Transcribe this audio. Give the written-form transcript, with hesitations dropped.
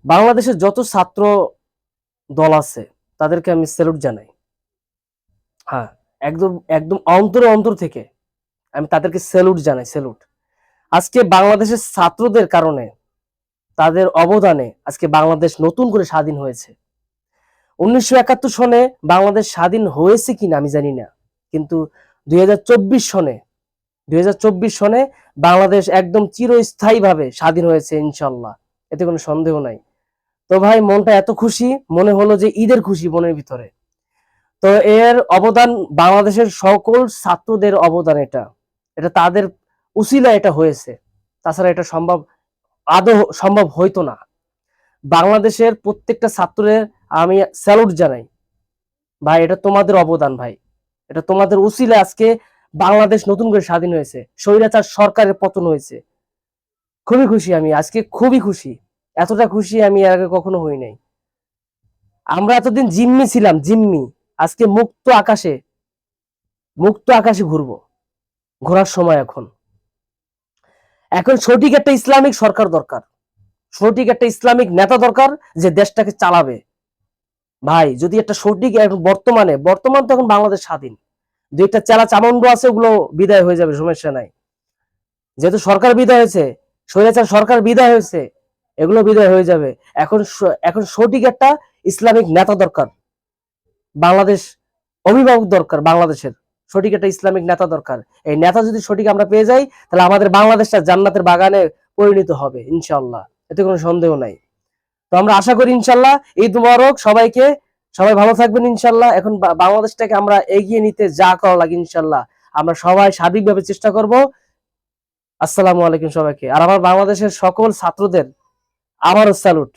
বাংলাদেশের যত ছাত্র দল আছে তাদেরকে আমি স্যালুট জানাই। হ্যাঁ, একদম একদম অন্তরে অন্তর থেকে আমি তাদেরকে স্যালুট জানাই, স্যালুট। আজকে বাংলাদেশের ছাত্রদের কারণে, তাদের অবদানে আজকে বাংলাদেশ নতুন করে স্বাধীন হয়েছে। 1971 সনে বাংলাদেশ স্বাধীন হয়েছে কিনা আমি জানি না, কিন্তু 2024 সনে 2024 সনে বাংলাদেশ একদম চিরস্থায়ীভাবে স্বাধীন হয়েছে ইনশাল্লাহ, এতে কোনো সন্দেহ নাই। তো ভাই মনটা এত খুশি, মনে হলো যে ঈদের খুশি মনের ভিতরে। তো এর অবদান বাংলাদেশের সকল ছাত্রদের অবদান, এটা এটা তাদের উসিলা এটা হয়েছে, তাছাড়া এটা সম্ভব আদৌ সম্ভব হইতো না। বাংলাদেশের প্রত্যেকটা ছাত্রের আমি স্যালুট জানাই। ভাই এটা তোমাদের অবদান, ভাই এটা তোমাদের উসিলা আজকে বাংলাদেশ নতুন করে স্বাধীন হয়েছে, স্বৈরাচার সরকারের পতন হয়েছে। খুবই খুশি আমি আজকে, খুবই খুশি। এতটা খুশি আমি এর আগে কখনো হই নাই। আমরা এতদিন জিম্মি ছিলাম, জিম্মি। আজকে মুক্ত আকাশে, মুক্ত আকাশে ঘুরবো, ঘোরার সময় এখন। এখন সঠিক একটা ইসলামিক সরকার দরকার, সঠিক একটা ইসলামিক নেতা দরকার যে দেশটাকে চালাবে। ভাই যদি একটা সঠিক, এখন বর্তমান তো এখন বাংলাদেশ স্বাধীন, দুই একটা চেলা চামন্ড আছে, ওগুলো বিদায় হয়ে যাবে, সমস্যা নাই। যেহেতু সরকার বিদায় হয়েছে, স্বৈরাচার সরকার বিদায় হয়েছে, এগুলো বিদায় হয়ে যাবে। এখন এখন সঠিক একটা ইসলামিক নেতা দরকার, বাংলাদেশ অভিভাবক দরকার, বাংলাদেশের সঠিক একটা ইসলামিক নেতা দরকার। এই নেতা যদি সঠিক আমরা পেয়ে যাই, তাহলে আমাদের বাংলাদেশটা জান্নাতের বাগানে পরিণত হবে ইনশাল্লাহ, এতে কোনো সন্দেহ নাই। তো আমরা আশা করি ইনশাল্লাহ, ঈদ মুবারক সবাইকে, সবাই ভালো থাকবেন ইনশাল্লাহ। এখন বাংলাদেশটাকে আমরা এগিয়ে নিতে যা করা লাগে ইনশাল্লাহ আমরা সবাই সার্বিকভাবে চেষ্টা করব। আসসালামু আলাইকুম সবাইকে। আর আমার বাংলাদেশের সকল ছাত্রদের আবারও স্যালুট।